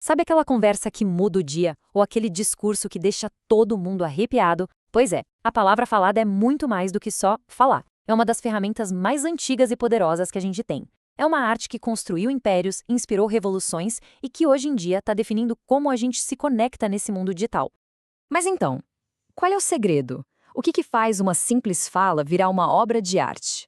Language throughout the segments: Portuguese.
Sabe aquela conversa que muda o dia, ou aquele discurso que deixa todo mundo arrepiado? Pois é, a palavra falada é muito mais do que só falar. É uma das ferramentas mais antigas e poderosas que a gente tem. É uma arte que construiu impérios, inspirou revoluções e que hoje em dia está definindo como a gente se conecta nesse mundo digital. Mas então, qual é o segredo? O que faz uma simples fala virar uma obra de arte?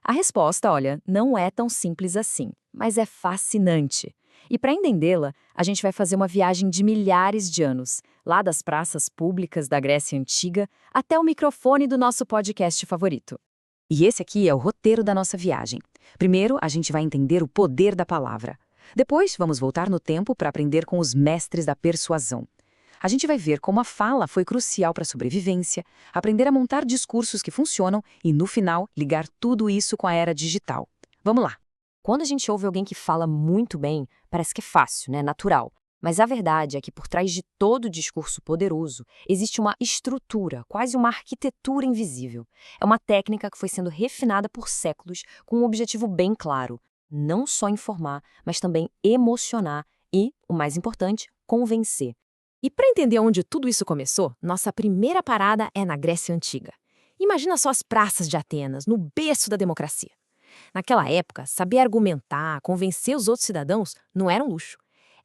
A resposta, olha, não é tão simples assim, mas é fascinante. E para entendê-la, a gente vai fazer uma viagem de milhares de anos, lá das praças públicas da Grécia Antiga até o microfone do nosso podcast favorito. E esse aqui é o roteiro da nossa viagem. Primeiro, a gente vai entender o poder da palavra. Depois, vamos voltar no tempo para aprender com os mestres da persuasão. A gente vai ver como a fala foi crucial para a sobrevivência, aprender a montar discursos que funcionam e, no final, ligar tudo isso com a era digital. Vamos lá! Quando a gente ouve alguém que fala muito bem, parece que é fácil, né? Natural. Mas a verdade é que por trás de todo discurso poderoso existe uma estrutura, quase uma arquitetura invisível. É uma técnica que foi sendo refinada por séculos com um objetivo bem claro: não só informar, mas também emocionar e, o mais importante, convencer. E para entender onde tudo isso começou, nossa primeira parada é na Grécia Antiga. Imagina só as praças de Atenas, no berço da democracia. Naquela época, saber argumentar, convencer os outros cidadãos não era um luxo.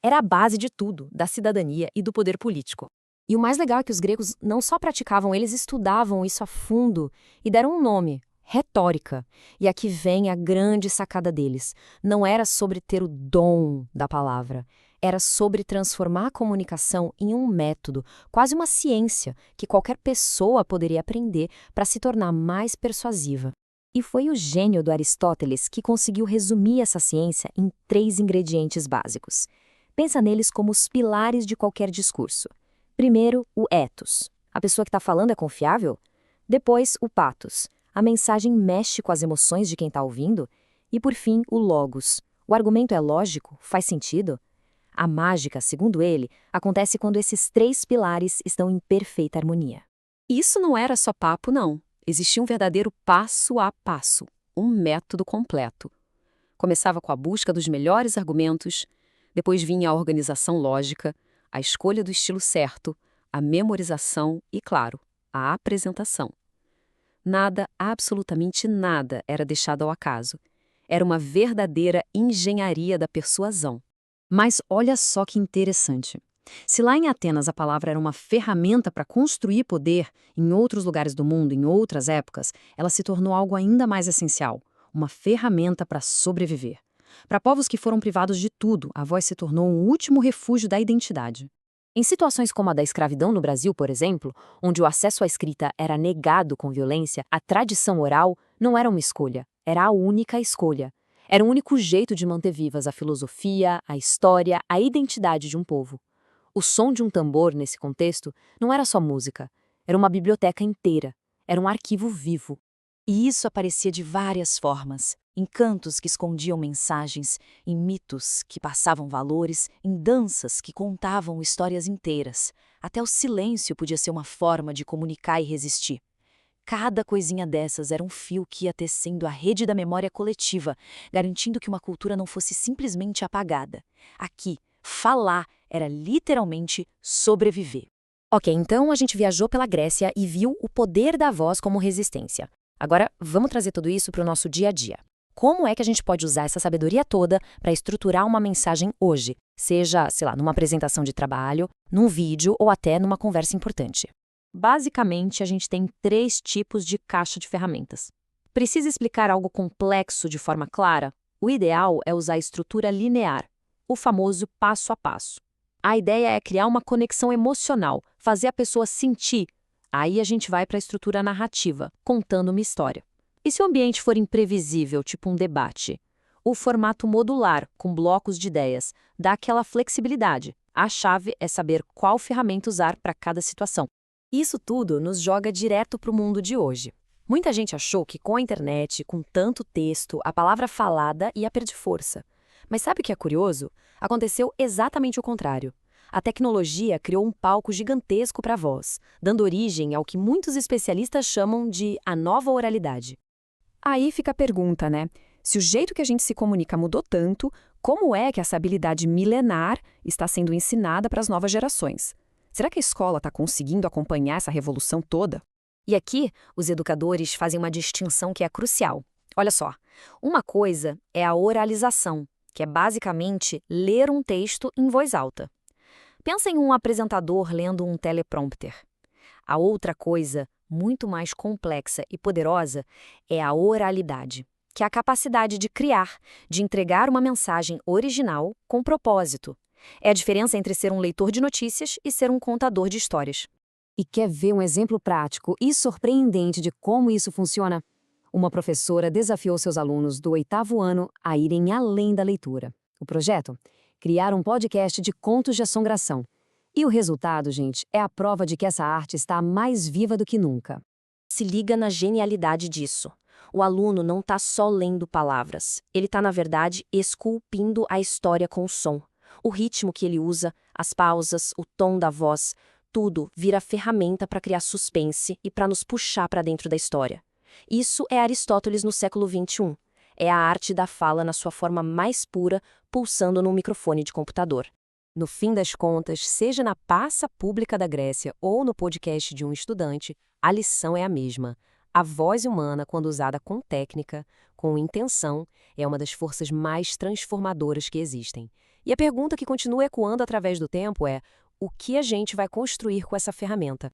Era a base de tudo, da cidadania e do poder político. E o mais legal é que os gregos não só praticavam, eles estudavam isso a fundo e deram um nome: retórica. E aqui vem a grande sacada deles. Não era sobre ter o dom da palavra. Era sobre transformar a comunicação em um método, quase uma ciência, que qualquer pessoa poderia aprender para se tornar mais persuasiva. E foi o gênio do Aristóteles que conseguiu resumir essa ciência em 3 ingredientes básicos. Pensa neles como os pilares de qualquer discurso. Primeiro, o ethos. A pessoa que está falando é confiável? Depois, o pathos. A mensagem mexe com as emoções de quem está ouvindo? E por fim, o logos. O argumento é lógico? Faz sentido? A mágica, segundo ele, acontece quando esses 3 pilares estão em perfeita harmonia. Isso não era só papo, não. Existia um verdadeiro passo a passo, um método completo. Começava com a busca dos melhores argumentos, depois vinha a organização lógica, a escolha do estilo certo, a memorização e, claro, a apresentação. Nada, absolutamente nada, era deixado ao acaso. Era uma verdadeira engenharia da persuasão. Mas olha só que interessante. Se lá em Atenas a palavra era uma ferramenta para construir poder, em outros lugares do mundo, em outras épocas, ela se tornou algo ainda mais essencial, uma ferramenta para sobreviver. Para povos que foram privados de tudo, a voz se tornou um último refúgio da identidade. Em situações como a da escravidão no Brasil, por exemplo, onde o acesso à escrita era negado com violência, a tradição oral não era uma escolha, era a única escolha. Era o único jeito de manter vivas a filosofia, a história, a identidade de um povo. O som de um tambor, nesse contexto, não era só música. Era uma biblioteca inteira. Era um arquivo vivo. E isso aparecia de várias formas. Em cantos que escondiam mensagens, em mitos que passavam valores, em danças que contavam histórias inteiras. Até o silêncio podia ser uma forma de comunicar e resistir. Cada coisinha dessas era um fio que ia tecendo a rede da memória coletiva, garantindo que uma cultura não fosse simplesmente apagada. Aqui, falar era literalmente sobreviver. Ok, então a gente viajou pela Grécia e viu o poder da voz como resistência. Agora, vamos trazer tudo isso para o nosso dia a dia. Como é que a gente pode usar essa sabedoria toda para estruturar uma mensagem hoje? Seja, sei lá, numa apresentação de trabalho, num vídeo ou até numa conversa importante. Basicamente, a gente tem 3 tipos de caixa de ferramentas. Precisa explicar algo complexo de forma clara? O ideal é usar a estrutura linear, o famoso passo a passo. A ideia é criar uma conexão emocional, fazer a pessoa sentir. Aí a gente vai para a estrutura narrativa, contando uma história. E se o ambiente for imprevisível, tipo um debate? O formato modular, com blocos de ideias, dá aquela flexibilidade. A chave é saber qual ferramenta usar para cada situação. Isso tudo nos joga direto para o mundo de hoje. Muita gente achou que com a internet, com tanto texto, a palavra falada ia perder força. Mas sabe o que é curioso? Aconteceu exatamente o contrário. A tecnologia criou um palco gigantesco para a voz, dando origem ao que muitos especialistas chamam de a nova oralidade. Aí fica a pergunta, né? Se o jeito que a gente se comunica mudou tanto, como é que essa habilidade milenar está sendo ensinada para as novas gerações? Será que a escola está conseguindo acompanhar essa revolução toda? E aqui, os educadores fazem uma distinção que é crucial. Olha só, uma coisa é a oralização, que é basicamente ler um texto em voz alta. Pensa em um apresentador lendo um teleprompter. A outra coisa, muito mais complexa e poderosa, é a oralidade, que é a capacidade de criar, de entregar uma mensagem original com propósito. É a diferença entre ser um leitor de notícias e ser um contador de histórias. E quer ver um exemplo prático e surpreendente de como isso funciona? Uma professora desafiou seus alunos do 8º ano a irem além da leitura. O projeto? Criar um podcast de contos de assombração. E o resultado, gente, é a prova de que essa arte está mais viva do que nunca. Se liga na genialidade disso. O aluno não está só lendo palavras, ele está, na verdade, esculpindo a história com o som. O ritmo que ele usa, as pausas, o tom da voz, tudo vira ferramenta para criar suspense e para nos puxar para dentro da história. Isso é Aristóteles no século XXI. É a arte da fala na sua forma mais pura, pulsando num microfone de computador. No fim das contas, seja na praça pública da Grécia ou no podcast de um estudante, a lição é a mesma. A voz humana, quando usada com técnica, com intenção, é uma das forças mais transformadoras que existem. E a pergunta que continua ecoando através do tempo é: o que a gente vai construir com essa ferramenta?